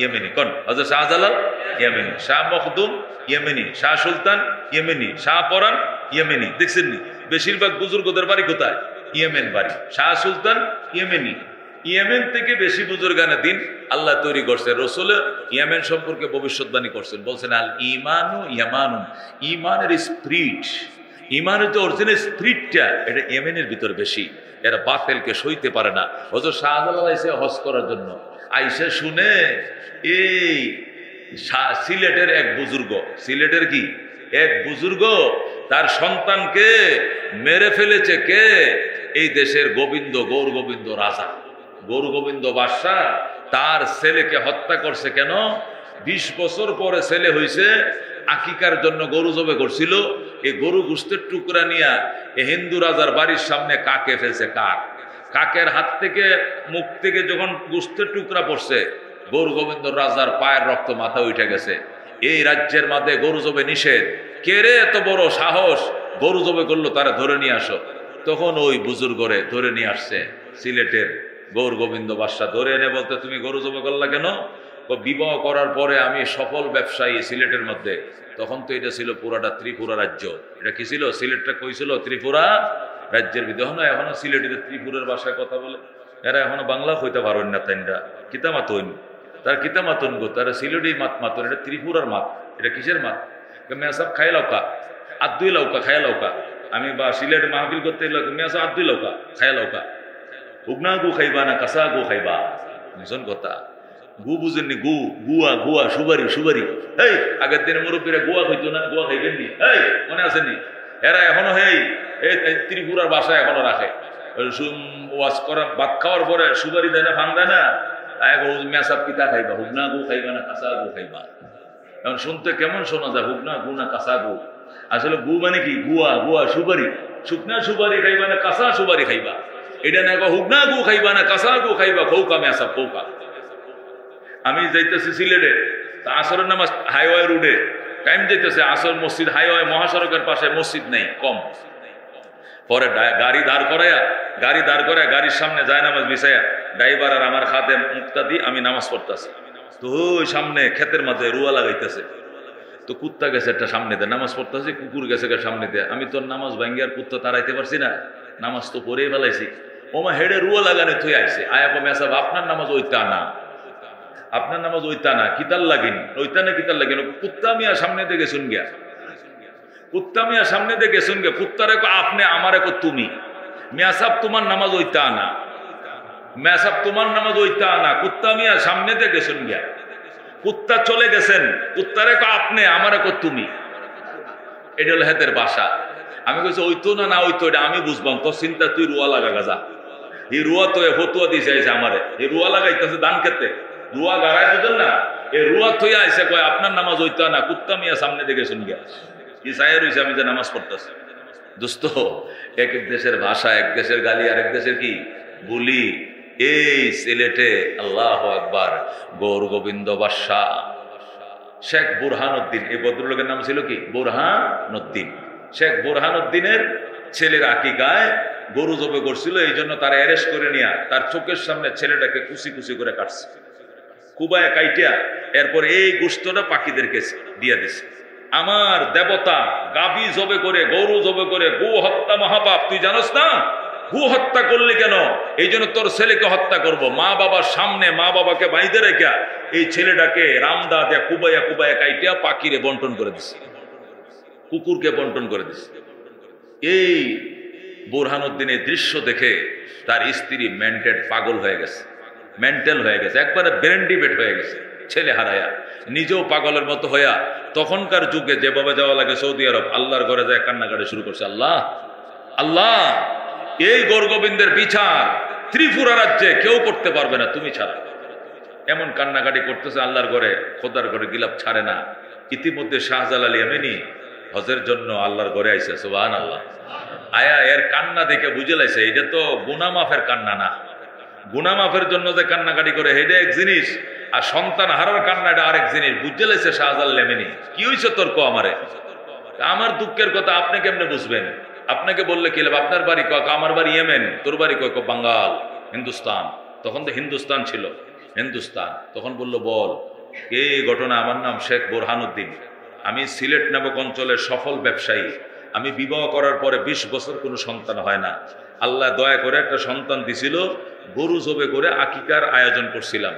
ইয়েমেনি। কোন? হযরত শাহজালাল ইয়েমেনি, শাহ মখদুম ইয়েমেনি, শাহ সুলতান ইয়েমেনি, শাহ পরান ইয়েমেনি। দেখছেন নি? বেশিরভাগ বুজুর্গদের বাড়ি কোথায়? ইয়েমেন বাড়ি। শাহ সুলতান ইয়েমেনি। ইয়েমেন থেকে বেশি বুজুর্গানে দিন আল্লাহ তৈরি করছে। রাসূলের ইয়েমেন সম্পর্কে ভবিষ্যৎবাণী করছেন, বলছেন আল ঈমানু ইয়ামানুন, ঈমানের স্পিরিট, ঈমানের যে অরিজিনাল স্পিরিটটা, এটা ইয়েমেনের ভিতর বেশি। এরা বাতিলকে সইতে পারে না। হযরত শাহজালাল আইসে হজ করার জন্য, আইসা শুনে এই সিলেটের এক বুজুর্গ, সিলেটের কি এক বুজুর্গ, তার সন্তানকে মেরে ফেলেছে কে? এই দেশের গোবিন্দ, গৌর গোবিন্দ রাজা, গৌর গোবিন্দ বাদশাহ তার ছেলেকে হত্যা করছে। কেন? 20 বছর পরে ছেলে হয়েছে, আকিকার জন্য গরু জবে করছিল। এই গরু গোশতের টুকরা নিয়ে এই হিন্দু রাজার বাড়ির সামনে কাকে ফেলছে। কাকের হাত থেকে মুখ থেকে যখন গোস্তের টুকরা পড়ছে, গৌর গোবিন্দ রাজার পায়ের রক্ত মাথা উঠে গেছে। এই রাজ্যের মধ্যে গরু জবে নিষেধ, কে রে এত বড় সাহস গরু জবে করলো, তারা ধরে নিয়ে আসো। তখন ওই বুজুর্গরে ধরে নিয়ে আসছে সিলেটের গৌর গোবিন্দ বাদশা, ধরে এনে বলতে তুমি গরু জবে করলা কেন? বিবাহ করার পরে আমি সফল ব্যবসায়ী সিলেটের মধ্যে। তখন তো এটা ছিল পুরাটা ত্রিপুরা রাজ্য। এটা কি ছিল? সিলেটটা কই ছিল? ত্রিপুরা রাজ্যের ভিতরে। এখনো সিলেটের ত্রিপুরার ভাষায় কথা বলে। এরা এখনো বাংলা হইতে পারেন না, তাইনরা কিতা মাতন, তার কিতা মাতন গো, তারা সিলেটি মাত মাতন, এটা ত্রিপুরার মাত। এটা কিসের মাত? মেয়া সব খাই লাউকা, আদুই লাউকা, খায়া লাউকা। আমি বা সিলেটে মাহফিল করতে মেয়া সব আদুই লাউকা, খায়া লাউকা। উগনা গু খাইবা না কাঁচা গু খাইবা, ভীষণ কথা। গু বুঝেননি? গু, গুয়া, গুয়া, সুবারি, সুবারি। এই আগের দিনে মুরব্বীরা গুয়া খাইতো না, গুয়া খাইবেননি? এই মনে আসেননি? এরা এখনো এই ত্রিপুরার ভাষা এখনো রাখে। ওয়াজ করা ভাত খাওয়ার পরে সুবারি দেয় না, ভাঙ দেয় না, মেসাব পিতা খাইবা, হুগনা গু খাইবা না কাঁচা গু খাইবা। এখন শুনতে কেমন শোনা যায়? হুগনা গু না কাঁচা গু? আসলে গু মানে কি? গুয়া, গুয়া, সুবারি। শুকনা সুবারি খাইবা না কাঁচা সুবারি খাইবা? এটা না হুগনা গু খাইবা না কাঁচা গু খাইবা, কৌকা মেসাব কৌকা। আমি যাইতেছি সিলেটে, আসরের নামাজ হাইওয়ে রোডে টাইম যাইতেছে, আসর মসজিদ হাইওয়ে মহাসড়কের পাশে মসজিদ নেই, কম। পরে গাড়ি দাঁড় করাইয়া গাড়ির সামনে যায় নামাজ বিছাইয়া ড্রাইভার আর আমার খাদেম মুক্তাদি আমি নামাজ পড়তেছি। তো ওই সামনে ক্ষেতের মাঝে রুয়া লাগাইতেছে, তো কুত্তা গেছে একটা সামনে দিয়ে, নামাজ পড়তেছি, কুকুর গেছে সামনে দিয়ে। আমি তোর নামাজ ভাঙ্গি আর কুত্তা তাড়াইতে পারছি না, নামাজ তো পড়েই ফেলাইছি। ওমা হেডে রুয়া লাগানো থই আইছে, আয়া কমে আসা আপনার নামাজ ওইটা না, আপনার নামাজ ওইটা না, কিতাল লাগিন ওইটা না, কিতাল লাগিন। কুত্তা মিয়া সামনে দিয়ে গেছুন গিয়া, কুত্তা মিয়া সামনে দিয়ে গেছুন গিয়া। কুত্তারে কো আপনি, আমারে কো তুমি। মিয়া সাহেব তোমার নামাজ ওইটা না, মিয়া সাহেব তোমার নামাজ ওইটা না, কুত্তা মিয়া সামনে দিয়ে গেছুন গিয়া। কুত্তা চলে গেছেন, কুত্তারে কো আপনি, আমারে কো তুমি। এটা হলো হেদের ভাষা। আমি কইছি ওইতো না, না ওইতো, এটা আমি বুঝবাম, তোর চিন্তা, তুই রুয়া লাগা গাজা। এই রুয়া তো ফতুয়া দিছে আমারে, এই রুয়া লাগাইতেছে ধান খেতে, রুয়া গাড়ায় বুঝেন না, এই রুয়া থইয়া আইসে কয় আপনার নামাজ ওইটা না, কুত্তা মিয়া সামনে দিকে শুন গিয়া। কি সাহের হইছে আমি যে নামাজ পড়তেছি। দোস্ত, এক এক দেশের ভাষা, এক দেশের গালি, আর এক দেশের কি বলি। এই সিলেটে আল্লাহু আকবার গৌর গোবিন্দ বাদশা শেখ বুরহানুদ্দিন, এই ভদ্রলোকের নাম ছিল কি? বুরহানুদ্দিন। শেখ বুরহানুদ্দিনের ছেলের আকিকায় গরু জবে করছিল, এই জন্য তারা অ্যারেস্ট করে নিয়ে তার চোখের সামনে ছেলেটাকে কুচি কুচি করে কাটছে, কুবায় কাইটিয়া। এরপরে এই গোশতটা পাখিদেরকে দিয়ে দিছে। আমার দেবতা গাবি জবে করে, গরু জবে করে, গো হত্যা মহাপাপ, তুই জানোস না? গো হত্যা করলি কেন? এই জন্য তোর ছেলেকে হত্যা করব। মা বাবার সামনে মা বাবাকে বাইধে রেখা এই ছেলেটাকে রামদা দেয়া কুবাইয়া কুবাইয়া কাইটিয়া পাখিরে বন্টন করে দিছে, কুকুরকে বন্টন করে দিছে। এই বুরহানুদ্দিনের দৃশ্য দেখে তার স্ত্রী পাগল হয়ে গেছে, মেন্টাল হয়ে গেছে, একবারে ব্রেন ডিবেট হয়ে গেছে, ছেলে হারায়া নিজেও পাগলের মতো হইয়া তখনকার যুগে যেভাবে যাওয়া লাগে সৌদি আরব, আল্লাহর ঘরে যায় কান্নাকাটি শুরু করছে। আল্লাহ আল্লাহ, এই গৌর গোবিন্দের বিচার ত্রিপুরা রাজ্যে কেউ করতে পারবে না তুমি ছাড়া। এমন কান্নাকাটি করতেছে আল্লাহর ঘরে, খোদার ঘরে গিলাপ ছাড়ে না। ইতিমধ্যে শাহজালাল ইয়ামানি হজের জন্য আল্লাহর ঘরে আইছে, সুবহানাল্লাহ। আয়া এর কান্না দেখে বুঝে লাইছে এটা তো গুনাহ মাফের কান্না না। গুনাহ মাফের জন্য যে কান্নাকাটি করে এটা এক জিনিস, আর সন্তান হারার কান্না এটা আরেক জিনিস। বুঝে লাইছে শাহজালাল ইয়ামানি, কি হইছে তোর কো আমারে? আমার দুঃখের কথা আপনি কেমনে বুঝবেন? আপনাকে বললে কি লাভ? আপনার বাড়ি কক, আমার বাড়ি ইয়েমেন, তোর বাড়ি কক বাঙ্গাল, হিন্দুস্তান। তখন তো হিন্দুস্তান ছিল, হিন্দুস্তান। তখন বলল বল এই ঘটনা। আমার নাম শেখ বুরহানুদ্দিন, আমি সিলেট নামক অঞ্চলের সফল ব্যবসায়ী। আমি বিবাহ করার পরে 20 বছর কোনো সন্তান হয় না। আল্লাহ দয়া করে একটা সন্তান দিছিল, গরু জবে করে আকিকার আয়োজন করছিলাম।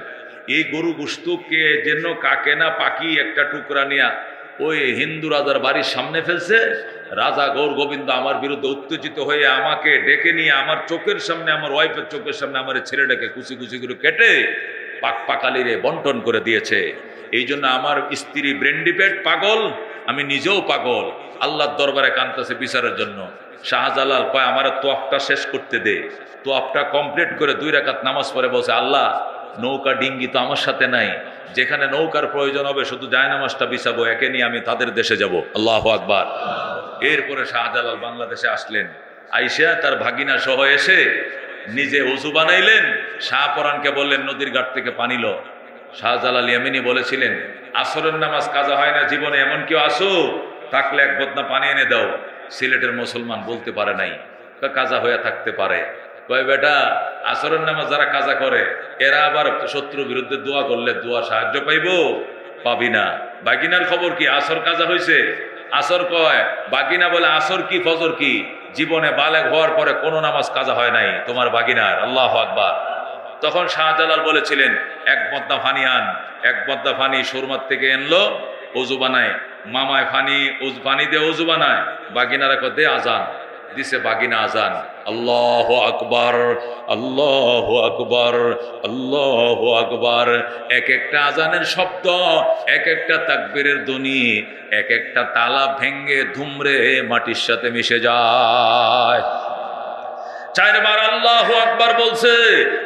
এই গরু গোশতকে যেন কাকে না পাখি একটা টুকরা নিয়া ওই হিন্দু রাজার বাড়ির সামনে ফেলছে। রাজা গৌর গোবিন্দ আমার বিরুদ্ধে উত্তেজিত হয়ে আমাকে ডেকে নিয়ে আমার চোখের সামনে, আমার ওয়াইফের চোখের সামনে আমার ছেলেটাকে কুচি কুচি করে কেটে পাকালিরে বন্টন করে দিয়েছে। এই জন্য আমার স্ত্রী ব্রেন্ডিপেট পাগল, আমি নিজেও পাগল। আল্লাহর দরবারে কাঁদতেছে বিচারের জন্য। শাহজালাল কয় আমার তোয়াফটা শেষ করতে দে। তোয়াফটা কমপ্লিট করে 2 রাকাত নামাজ পড়ে বলছে, আল্লাহ নৌকা ডিঙ্গি তো আমার সাথে নাই, যেখানে নৌকার প্রয়োজন হবে শুধু জায়নামাজটা বিছাবো, একে নিয়ে আমি তাদের দেশে যাব। আল্লাহু আকবার। এরপরে শাহজালাল বাংলাদেশে আসলেন। আইসা তার ভাগিনা সহ এসে নিজে ওযু বানাইলেন, শাহপরানকে বললেন নদীর ঘাট থেকে পানি লো। শাহজালাল ইয়ামিনী বলেছিলেন আসরের নামাজ কাজা হয় না জীবনে, এমন কেউ আসো থাকলে এক বদনা পানি এনে দাও। সিলেটের মুসলমান বলতে পারে নাই, কাজা হয়ে থাকতে পারে। কয় বেটা আসরের নামাজ যারা কাজা করে এরা আবার শত্রুর বিরুদ্ধে দোয়া করলে দোয়া সাহায্য পাইবো? পাবি না। বাগিনার খবর কি? আসর কাজা হয়েছে? আসর কয় বাগিনা বলে আসর কি ফজর কি? জীবনে বালেগ হওয়ার পরে কোনো নামাজ কাজা হয় নাই তোমার বাগিনার। আল্লাহু আকবার। তখন শাহজালাল বলেছিলেন এক বদনা ফানি আন। এক বদনা ফানি সুরমার থেকে এনলো, ওযু বানায় মামায় পানি দিয়ে ওযু বানায়। বাগিনারা দে আজান দিছে, বাগিনা আজান। আল্লাহু আকবার, আল্লাহু আকবার, আল্লাহু আকবার। এক একটা আজানের শব্দ, এক একটা তাকবীরের ধ্বনি, এক একটা তালা ভেঙ্গে ধুমরে মাটির সাথে মিশে যায়। চারবার আল্লাহু আকবার বলছে,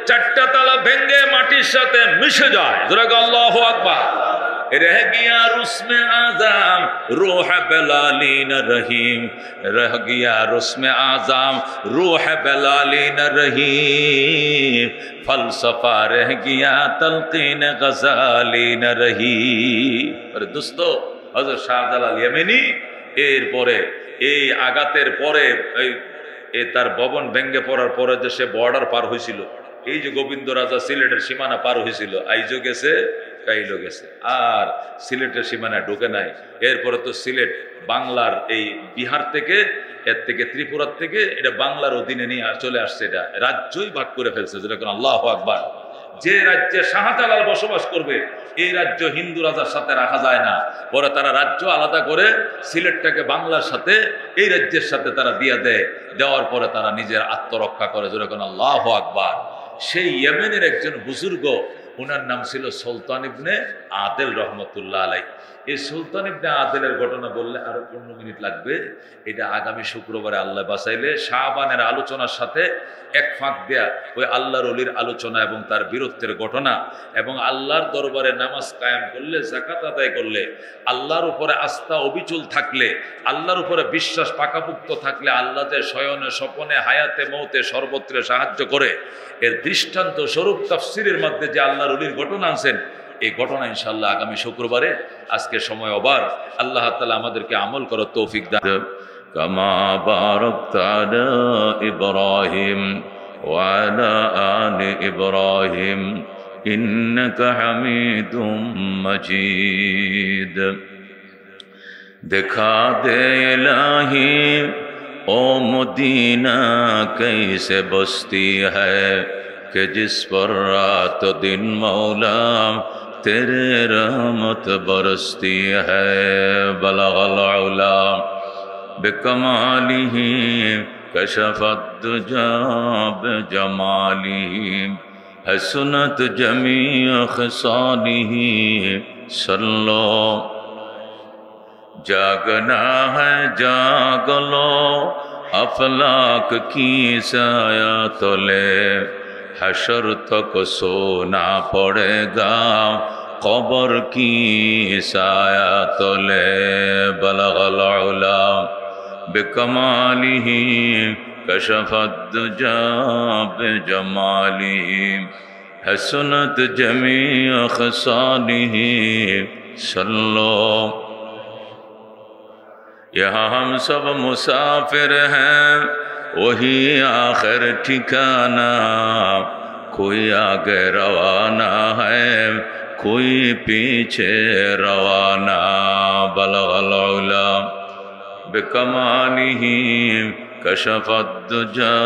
চারটা তালা ভেঙ্গে মাটির সাথে মিশে যায়। জোরে আল্লাহু আকবার। रह गया रुस्म आज़ाम रूह बेलाली न रहीम, रह गया रुस्म आज़ाम रूह बेलाली न रहीम, फलसफा रह गया तलकीन गज़ाली न रहीम। अरे दोस्तो, हज़रत शाहजालाल ইয়ামিনী এরপরে এই আঘাতের পরে তার ভবন ভেঙ্গে পড়ার পরে যে সে বর্ডার পার হয়েছিল, এই যে গোবিন্দ রাজা সিলেটের সীমানা পার হয়েছিল, আইজো গেছে কাইলো গেছে, আর সিলেটের সীমানায় ঢুকে নাই। এরপরে তো সিলেট বাংলার এই বিহার থেকে, এর থেকে ত্রিপুরার থেকে এটা বাংলার অধীনে নিয়ে চলে আসছে। এটা রাজ্যই ভাগ করে ফেলছে। যেরকম আল্লাহু আকবার। যে রাজ্যে শাহজালাল বসবাস করবে এই রাজ্য হিন্দু রাজার সাথে রাখা যায় না, পরে তারা রাজ্য আলাদা করে সিলেটটাকে বাংলার সাথে এই রাজ্যের সাথে তারা দিয়ে দেয়। দেওয়ার পরে তারা নিজের আত্মরক্ষা করে। যেরকম আল্লাহু আকবার। সেই ইয়েমেনের একজন বুজুর্গ, ওনার নাম ছিল সুলতান ইবনে আদেল রহমতুল্লাহ আলাই। এই সুলতান ইবনে আদেলের ঘটনা বললে আরো 15 মিনিট লাগবে। এটা আগামী শুক্রবারে আল্লাহ বাঁচাইলে শাবানের আলোচনার সাথে এক ফাঁক দেয়া ওই আল্লাহর ওলির আলোচনা এবং তার বীরত্বের ঘটনা এবং আল্লাহর দরবারে নামাজ কায়েম করলে, যাকাত আদায় করলে, আল্লাহর উপরে আস্থা অবিচল থাকলে, আল্লাহর উপরে বিশ্বাস পাকাপুক্ত থাকলে আল্লাহ যে শয়নে স্বপনে হায়াতে মৌতে সর্বত্রে সাহায্য করে, এর দৃষ্টান্ত স্বরূপ তাফসীরের মধ্যে যে আল্লাহর ওলির ঘটনা আনছেন, এই ঘটনা ইনশাআল্লাহ আগামী শুক্রবারে। আজকে সময় অবার। আল্লাহ তাআলা আমাদেরকে আমল করার তৌফিক দান। কামা বারাকতা আলা ইব্রাহিম ওয়া আলা আলি ইব্রাহিম ইন্নাকা হামিদুম মাজিদ। दिखा दे इलाही ओ मदीना कैसे बसती है कि जिस पर रात दिन मौला तेरे रहमत बरसती है। बलगल उला बिकमालिही कशफत दुजा बिजमालिही हसनत जमी खसालिही सल्लो। जागना है जाग लो अफलाक की साया तले, हशर तक सोना पड़ेगा कब्र की साया तले। बलगल उला बिकमालिही कशफत दुजा बिजमालिही हसनत जमी खसालिही सल्लो। यहाँ हम सब मुसाफिर हैं, वही आखिर ठिकाना। कोई आगे रवाना है, कोई पीछे रवाना। बलगल उला बिकमालिही कशफत दुजा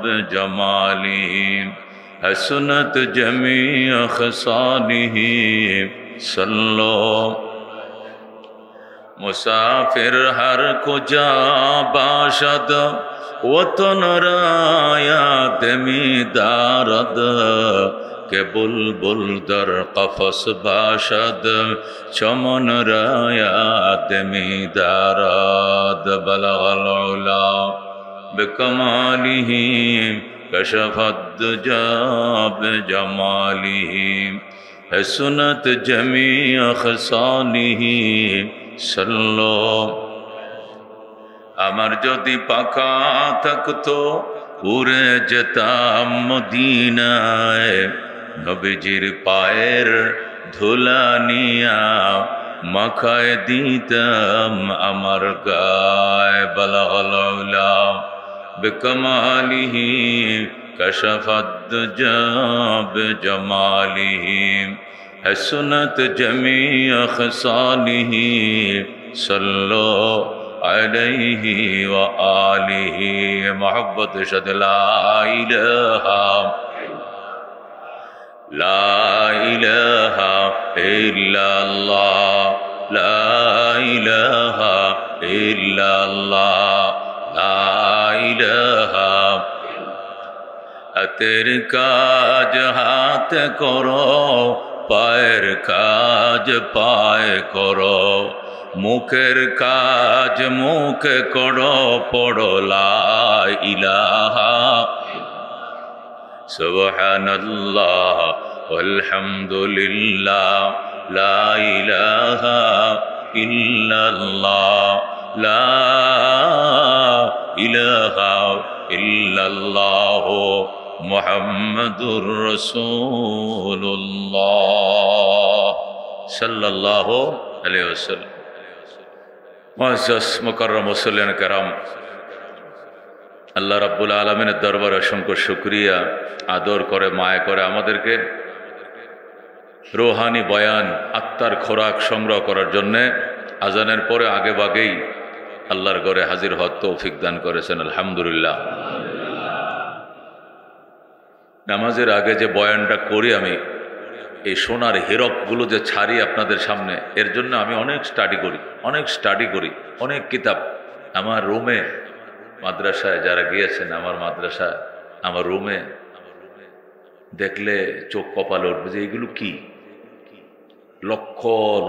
बिजमालिही हसनत जमी खसालिही सल्लो। मुसाफिर हर कुजा बाशद वतन रायात मी दारद के बुलबुल दर कफस बाशद चमन रायात मी दारद। बलगल उला बिकमालिही कशफत दुजा बिजमालिही हसनत जमी खसालिही सल्लो। আমার যদি পাখা থাকতো উড়ে যেতাম মদিনায় নবীজির পায়ের ধুলা নিয়া মাখায় দিতাম আমার গায় বালাগাল উলা বিকামালিহি কাশাফাদ দুজা বিজামালিহি হাসনাত জামিআ খিসালিহি সাল্লু আলাইহি ওয়া আলিহি মুহাব্বত শাদ লা ইলাহা লা ইলাহা ইল্লাল্লাহ লা ইলাহা ইল্লাল্লাহ লা ইলাহা হাতের কাজ হাতে করো পায়ের কাজ পায়ে করো মুখের কাজ মুখে করো পড়ো লা ইলাহা সুবহানাল্লাহ আলহামদুলিল্লাহ লা ইলাহা ইল্লাল্লাহ লা ইলাহা ইল্লাল্লাহ মুহাম্মাদুর রাসূলুল্লাহ সাল্লাল্লাহু আলাইহি ওয়াসাল্লাম। মুআজ্জাজ মুকাররম মুসল্লিয়ান কিরাম, আল্লাহ রাব্বুল আলামিনের দরবারে অসংখ্য শুকরিয়া, আদর করে মায়া করে আমাদেরকে রুহানি বয়ান আত্মার খোরাক সংগ্রহ করার জন্যে আজানের পরে আগে ভাগেই আল্লাহর ঘরে হাজির হওয়ার তৌফিক দান করেছেন, আলহামদুলিল্লাহ। নামাজের আগে যে বয়ানটা করি আমি, এই সোনার হীরকগুলো যে ছাড়ি আপনাদের সামনে, এর জন্য আমি অনেক স্টাডি করি, অনেক কিতাব আমার রুমে, মাদ্রাসায় যারা গিয়েছেন আমার মাদ্রাসায়, আমার রুমে দেখলে চোখ কপালে উঠবে যে এগুলো কি, লক্ষ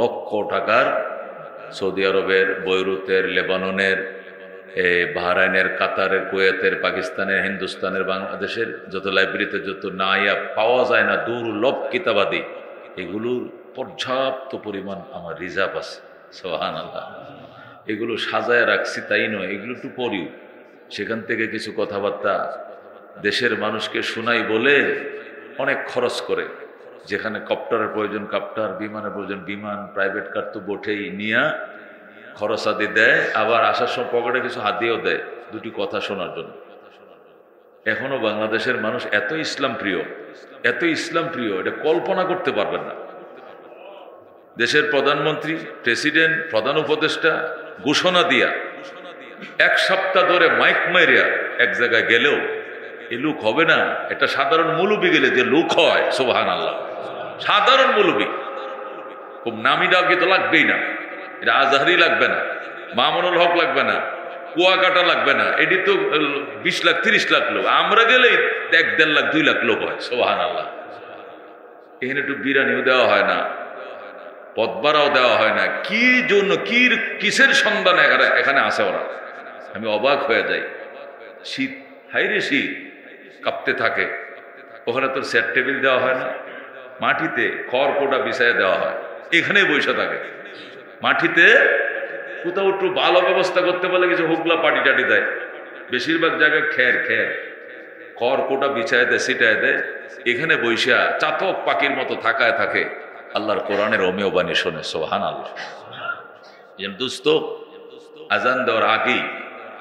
লক্ষ টাকার সৌদি আরবের, বৈরুতের, লেবাননের, বাহরাইনের, কাতারের, কুয়েতের, পাকিস্তানের, হিন্দুস্তানের, বাংলাদেশের যত লাইব্রেরিতে যত নাইয়া পাওয়া যায় না দুর্লভ কিতাবাদি, এগুলোর পর্যাপ্ত পরিমাণ আমার রিজার্ভ আছে। সুবহানাল্লাহ। এগুলো সাজায় রাখছি তাই নয়, এগুলো একটু পড়িও, সেখান থেকে কিছু কথাবার্তা দেশের মানুষকে শোনাই বলে অনেক খরচ করে, যেখানে কপ্টারের প্রয়োজন কপ্টার, বিমানের প্রয়োজন বিমান, প্রাইভেট কার তো বটেই, নিয়ে খরচ আদি দেয়, আবার আসার সময় পকেটে কিছু হাতিয়েও দেয় দুটি কথা শোনার জন্য। এখনো বাংলাদেশের মানুষ এত ইসলাম প্রিয়, এটা কল্পনা করতে পারবেন না। দেশের প্রধানমন্ত্রী, প্রেসিডেন্ট, প্রধান উপদেষ্টা ঘোষণা দিয়া 1 সপ্তাহ ধরে মাইক মাইরিয়া এক জায়গায় গেলেও এই লুক হবে না। এটা সাধারণ মুলুবি গেলে যে লুক হয়, সুবহানাল্লাহ, সাধারণ মুলুবি, খুব নামি ডাকি তো লাগবেই না, এটা আজহারি লাগবে না, মামুনুল হক লাগবে না, কুয়াকাটা লাগবে না, এটি তো 20 লাখ 30 লাখ লোক, আমরা গেলেই 1-1.5 লাখ 2 লাখ লোক হয়, সুবহানাল্লাহ। এখানে একটু বিরিয়ানিও দেওয়া হয় না, পদবারাও দেওয়া হয় না, কি জন্য, কিসের সন্ধানে এখানে আসে ওরা, আমি অবাক হয়ে যাই। শীত, হাইরে শীত, কাঁপতে থাকে। ওখানে তোর সেট টেবিল দেওয়া হয় না, মাটিতে খড়-কোটা বিছাইয়ে দেওয়া হয়, এখানে বসে থাকে মাটিতে। কোথাও একটু ভালো ব্যবস্থা করতে পারলে কিছু হুগলা পাটি টাটি দেয়, বেশিরভাগ জায়গায় খের খড়-কোটা বিছায় দেয়, ছিটায় দেয়, এখানে বৈশা চাতক পাখির মতো থাকায় থাকে, আল্লাহর কোরআনের অমেয় বাণী শোনে, সুবহানাল্লাহ। দোস্ত, আজান দেওয়ার আগেই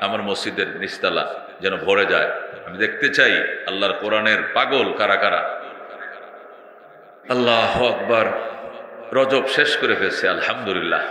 আমার মসজিদের নিচতলা যেন ভরে যায়, আমি দেখতে চাই আল্লাহর কোরআনের পাগল কারা কারা। আল্লাহু আকবার। রজব শেষ করে ফেলছে, আলহামদুলিল্লাহ।